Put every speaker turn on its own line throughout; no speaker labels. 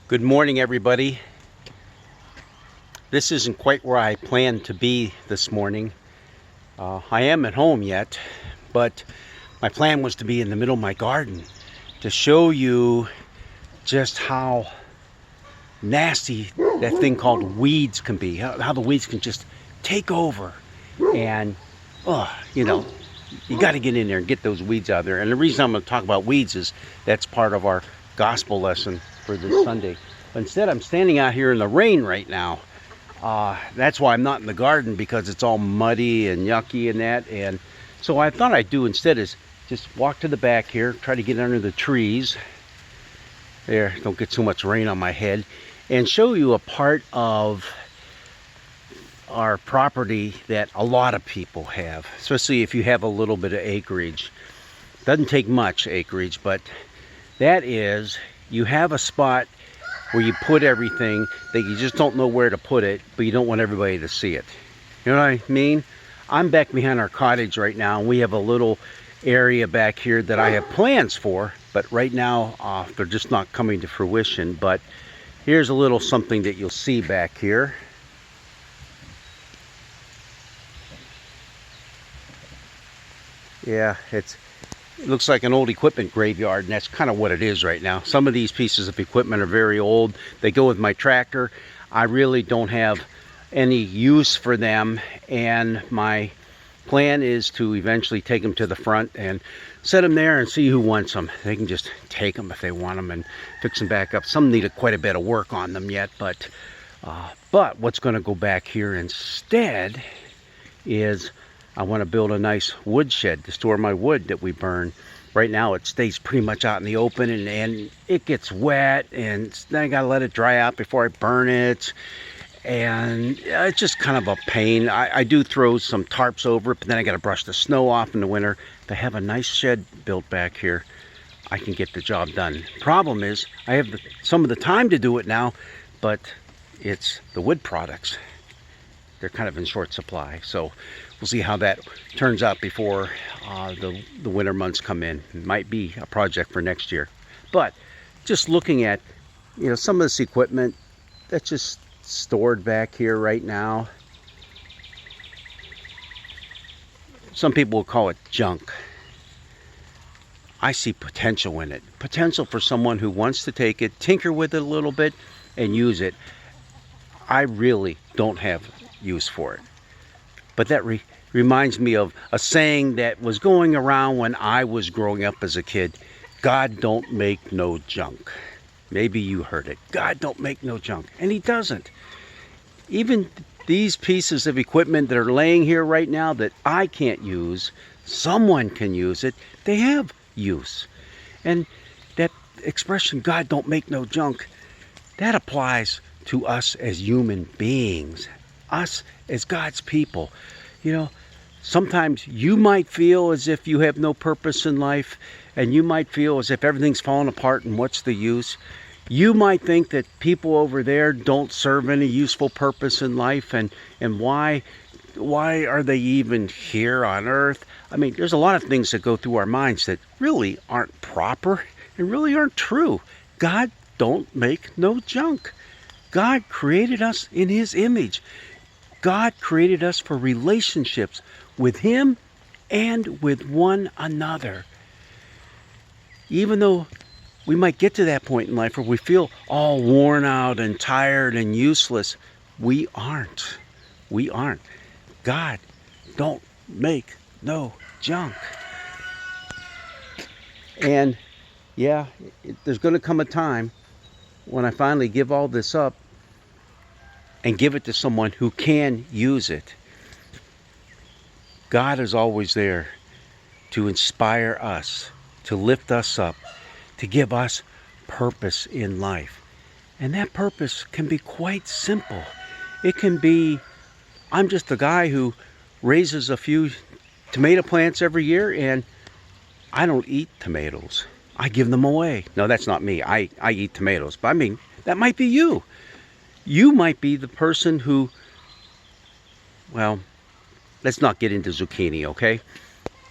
Good morning, everybody. This isn't quite where I planned to be this morning. I am at home yet, but my plan was to be in the middle of my garden to show you just how nasty that thing called weeds can be, how the weeds can just take over. And, you got to get in there and get those weeds out of there. And the reason I'm going to talk about weeds is that's part of our gospel lesson for this Sunday. But instead, I'm standing out here in the rain right now. That's why I'm not in the garden, because it's all muddy and yucky and that. And so I thought I'd do instead is just walk to the back here, try to get under the trees. There, don't get too much rain on my head. And show you a part of our property that a lot of people have, especially if you have a little bit of acreage. Doesn't take much acreage, but that is, you have a spot where you put everything that you just don't know where to put it, but you don't want everybody to see it. You know what I mean? I'm back behind our cottage right now, and we have a little area back here that I have plans for, but right now they're just not coming to fruition. But here's a little something that you'll see back here. Yeah, it looks like an old equipment graveyard, and that's kind of what it is right now. Some of these pieces of equipment are very old. They go with my tractor. I really don't have any use for them, and my plan is to eventually take them to the front and set them there and see who wants them. They can just take them if they want them and fix them back up. Some need quite a bit of work on them yet, but what's going to go back here instead is I want to build a nice wood shed to store my wood that we burn. Right now it stays pretty much out in the open, and it gets wet, and then I gotta let it dry out before I burn it. And it's just kind of a pain. I do throw some tarps over it, but then I gotta brush the snow off in the winter. If I have a nice shed built back here, I can get the job done. Problem is, I have some of the time to do it now, but it's the wood products. They're kind of in short supply, so we'll see how that turns out before the winter months come in. It might be a project for next year. But just looking at some of this equipment that's just stored back here right now. Some people will call it junk. I see potential in it. Potential for someone who wants to take it, tinker with it a little bit, and use it. I really don't have use for it. But that reminds me of a saying that was going around when I was growing up as a kid. God don't make no junk. Maybe you heard it. God don't make no junk. And he doesn't. Even these pieces of equipment that are laying here right now that I can't use, someone can use it. They have use. And that expression, God don't make no junk, that applies to us as human beings. Us as God's people. Sometimes you might feel as if you have no purpose in life, and you might feel as if everything's falling apart and what's the use. You might think that people over there don't serve any useful purpose in life, and why are they even here on earth? I mean, there's a lot of things that go through our minds that really aren't proper and really aren't true. God don't make no junk. God created us in his image. God created us for relationships with him and with one another. Even though we might get to that point in life where we feel all worn out and tired and useless, we aren't. We aren't. God don't make no junk. And yeah, there's going to come a time when I finally give all this up and give it to someone who can use it. God is always there to inspire us, to lift us up, to give us purpose in life. And that purpose can be quite simple. It can be, I'm just a guy who raises a few tomato plants every year, and I don't eat tomatoes. I give them away. No, that's not me. I eat tomatoes. But I mean, that might be you. You might be the person who, well, let's not get into zucchini, okay?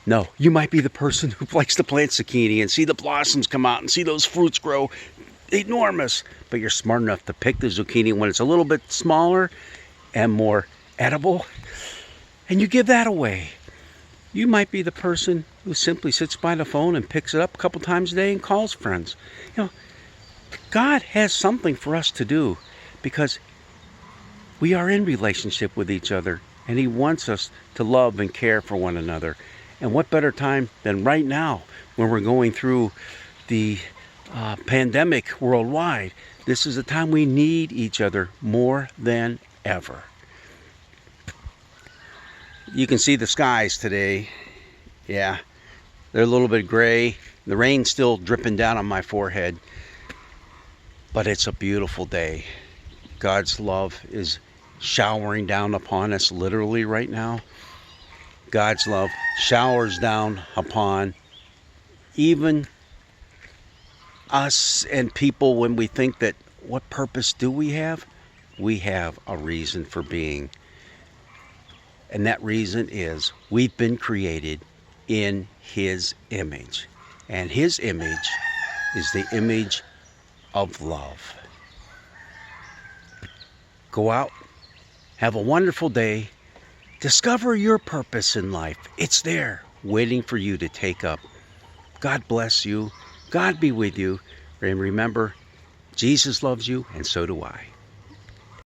No, you might be the person who likes to plant zucchini and see the blossoms come out and see those fruits grow enormous, but you're smart enough to pick the zucchini when it's a little bit smaller and more edible, and you give that away. You might be the person who simply sits by the phone and picks it up a couple times a day and calls friends. You know, God has something for us to do because we are in relationship with each other, and He wants us to love and care for one another. And what better time than right now when we're going through the pandemic worldwide? This is a time we need each other more than ever. You can see the skies today. Yeah, they're a little bit gray. The rain's still dripping down on my forehead. But it's a beautiful day. God's love is showering down upon us literally right now. God's love showers down upon even us and people when we think that, what purpose do we have? We have a reason for being. And that reason is we've been created in His image. And His image is the image of love. Go out, have a wonderful day, discover your purpose in life. It's there, waiting for you to take up. God bless you. God be with you. And remember, Jesus loves you, and so do I.